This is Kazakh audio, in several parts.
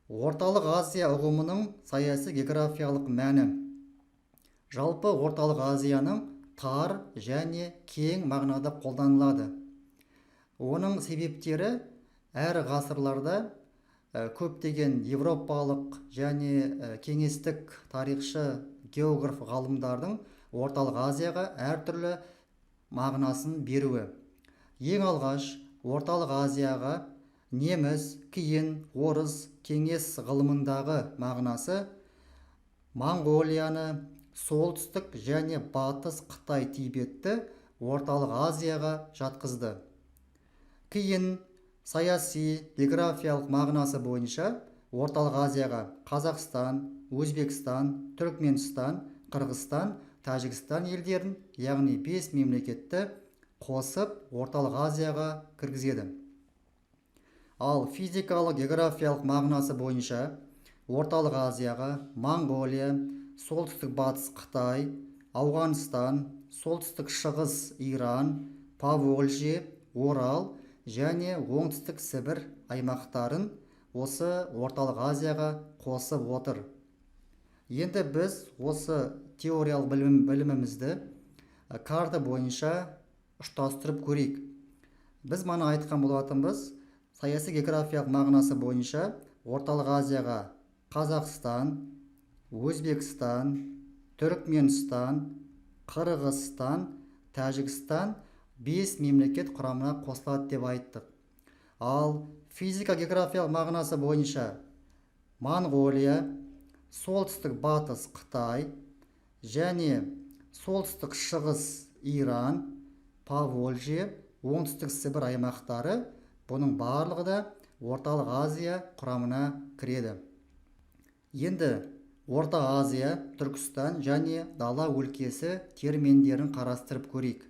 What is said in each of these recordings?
Орталық Азия ұғымының саяси географиялық мәні. Жалпы Орталық Азияның тар және кең мағынада қолданылады. Оның себептері әр ғасырларда көптеген европалық және кеңестік тарихшы географ ғалымдардың Орталық Азияға әртүрлі мағынасын беруі. Ең алғаш Орталық Азияға неміс, кейін орыс кеңес ғылымындағы мағынасы Моңғолияны, солтүстік және батыс Қытай Тибетті Орталық Азияға жатқызды. Кейін саяси географиялық мағынасы бойынша Орталық Азияға Қазақстан, Өзбекстан, Түркменстан, Қырғызстан, Тәжікстан елдерін, яғни 5 мемлекетті қосып Орталық Азияға кіргізеді. Ал физикалық географиялық мағынасы бойынша Орталық Азияға Моңғолия, солтүстік батыс Қытай, Ауғанстан, солтүстік шығыс Иран, Поволжье, Орал және оңтүстік Сібір аймақтарын осы Орталық Азияға қосып отыр. Енді біз осы теориялық білімімізді карта бойынша ұштастырып көрейік. Біз мана айтқан болатынбыз, саяси географиялық мағынасы бойынша Орталық Азияға Қазақстан, Өзбекстан, Түркменстан, Қырғызстан, Тәжікстан 5 мемлекет құрамына қосылады деп айттық. Ал физика географиялық мағынасы бойынша Моңғолия, солтүстік батыс Қытай және солтүстік шығыс Иран, Поволжье, оңтүстік Сібір аймақтары бұның барлығы да Орталық Азия құрамына кіреді. Енді Орта Азия, Түркістан және дала өлкесі терминдерін қарастырып көрейік.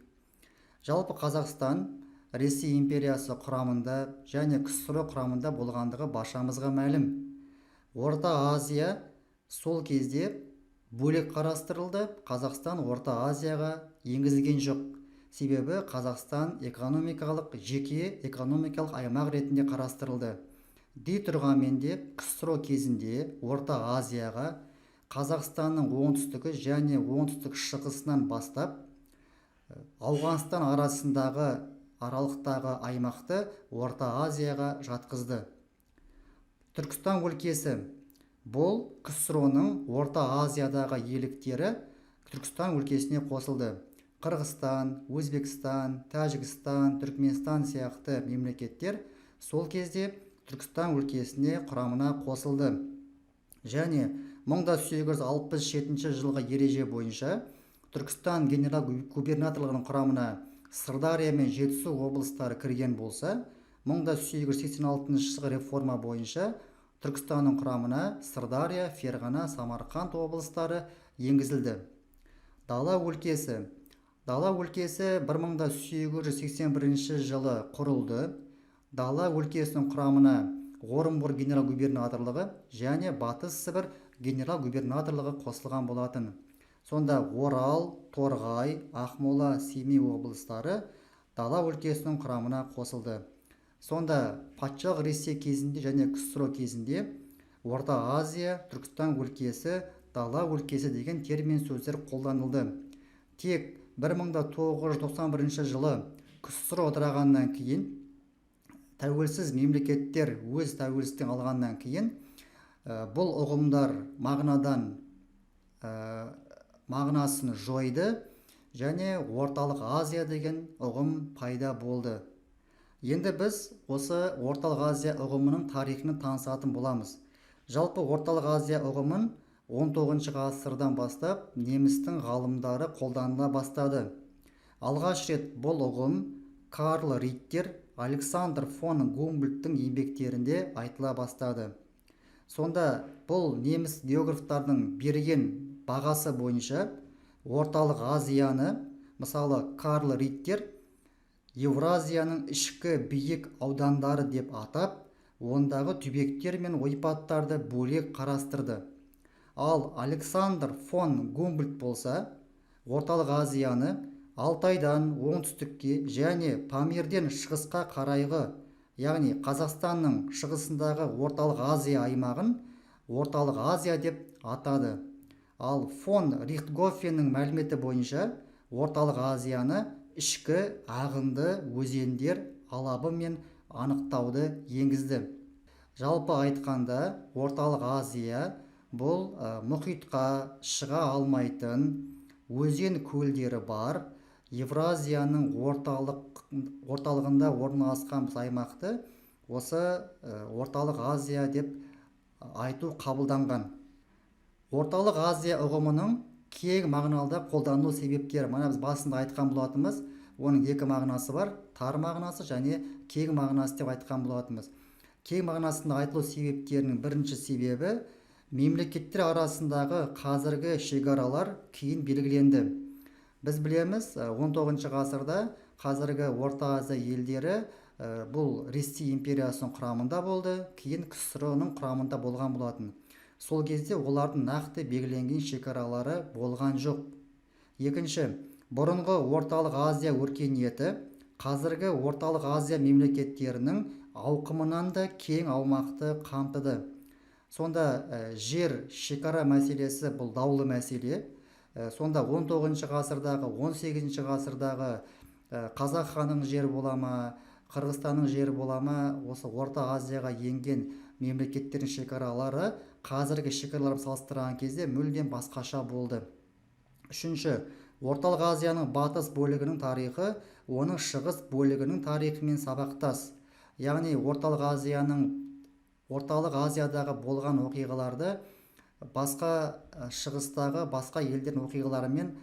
Жалпы Қазақстан Ресей империясы құрамында және КСР құрамында болғандығы баршамызға мәлім. Орта Азия сол кезде бөлек қарастырылды, Қазақстан Орта Азияға енгізілген жоқ. Себебі Қазақстан жеке экономикалық аймақ ретінде қарастырылды. Дей тұрғанмен де КСР кезінде Орта Азияға Қазақстанның оңтүстігі және оңтүстік шығысынан бастап Ауғанстан арасындағы аралықтағы аймақты Орта Азияға жатқызды. Түркістан өлкесі бұл КСР-ның Орта Азиядағы иеліктері Түркістан өлкесіне қосылды. Қырғызстан, Өзбекстан, Тәжікстан, Түркменстан сияқты мемлекеттер сол кезде Түркістан өлкесіне құрамына қосылды. Және 1867 жылғы ереже бойынша Түркістан генерал губернаторлығының құрамына Сырдария мен Жетісу облыстары кірген болса, 1886 жылғы реформа бойынша Түркістанның құрамына Сырдария, Ферғана, Самарқанд облыстары енгізілді. Дала өлкесі 1881 жылы құрылды. Дала өлкесінің құрамына Орынбор генерал губернаторлығы және Батыс Сібір генерал губернаторлығы қосылған болатын. Сонда Орал, Торғай, Ақмола, Семей облыстары Дала өлкесінің құрамына қосылды. Сонда патшалық Ресей кезінде және КСР кезінде Орта Азия, Түркістан өлкесі, Дала өлкесі деген термин сөздер қолданылды. Тек 1991 жылы КСР ыдырағаннан кейін, тәуелсіз мемлекеттер өз тәуелсіздігін алғаннан кейін, бұл ұғымдар мағынасын жойды және Орталық Азия деген ұғым пайда болды. Енді біз осы Орталық Азия ұғымының тарихын танысатын боламыз. Жалпы Орталық Азия ұғымын 19 ғасырдан бастап немістің ғалымдары қолданыла бастады. Алғаш рет бұл ұғым Карл Риттер, Александр фон Гумбольдттің еңбектерінде айтыла бастады. Сонда бұл неміс географтардың берген бағасы бойынша Орталық Азияны, мысалы Карл Риттер, Евразияның ішкі биік аудандары деп атап, ондағы түбектер мен ойпаттарды бөлек қарастырды. Ал Александр фон Гумбольдт болса, Орталық Азияны Алтайдан оңтүстікке және Памирден шығысқа қарайғы яғни Қазақстанның шығысындағы орталық Азия аймағын орталық Азия деп атады. Ал фон Рихтгофеннің мәліметі бойынша орталық Азияны ішкі ағынды өзендер алабы мен анықтауды енгізді. Жалпы айтқанда орталық Азия бұл мұхитқа шыға алмайтын өзен көлдері бар Евразияның орталығында орналасқан аймақты осы орталық Азия деп айту қабылданған. Орталық Азия ұғымының кең мағыналда қолдану себептері, мына біз басында айтқан болатынбыз, оның екі мағынасы бар, тар мағынасы және кең мағынасы деп айтқан болатынбыз. Кең мағынасында айтылу себептерінің бірінші себебі мемлекеттер арасындағы қазіргі шекаралар кейін белгіленді. Біз білеміз, 19 ғасырда қазіргі Орта Азия елдері бұл Ресей империясының құрамында болды, кейін КСР-ның құрамында болған болатын. Сол кезде олардың нақты белгіленген шекаралары болған жоқ. Екінші, бұрынғы орталық Азия өркениеті қазіргі орталық Азия мемлекеттерінің ауқымынан да кең аумақты қамтыды. Сонда жер шекара мәселесі бұл даулы мәселе. Сонда 19 ғасырдағы, 18 ғасырдағы Қазақ ханның жері бола ма, Қырғызстанның жері бола ма, осы Орта Азияға енген мемлекеттердің шекаралары қазіргі шекаралармен салыстырған кезде мүлдем басқаша болды. Үшінші, Орталық Азияның батыс бөлігінің тарихы оның шығыс бөлігінің тарихымен сабақтас. Яғни Орталық Азиядағы болған оқиғаларды басқа шығыстағы басқа елдердің оқиғаларымен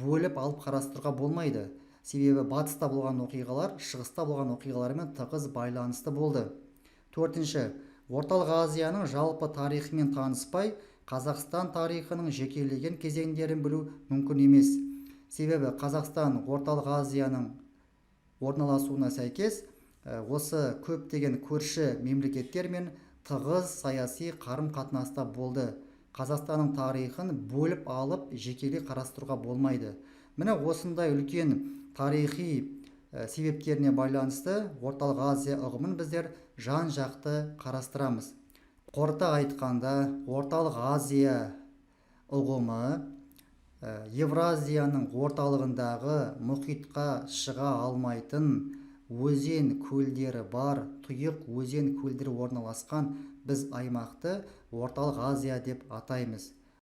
бөліп алып қарастыруға болмайды. Себебі батыста болған оқиғалар шығыста болған оқиғалармен тығыз байланысты болды. Төртінші, Орталық Азияның жалпы тарихымен таныспай, Қазақстан тарихының жекелеген кезеңдерін білу мүмкін емес. Себебі Қазақстан Орталық Азияның орналасуына сәйкес осы көптеген көрші мемлекеттермен тығыз саяси қарым-қатынаста болды. Қазақстанның тарихын бөліп алып жекелей қарастыруға болмайды. Міне осындай үлкен тарихи себептеріне байланысты Орталық Азия ұғымын біздер жан-жақты қарастырамыз. Қорыта айтқанда, Орталық Азия ұғымы Евразияның орталығындағы мұхитқа шыға алмайтын өзен көлдері бар, тұйық өзен көлдері орналасқан біз аймақты Орталық Азия деп атаймыз.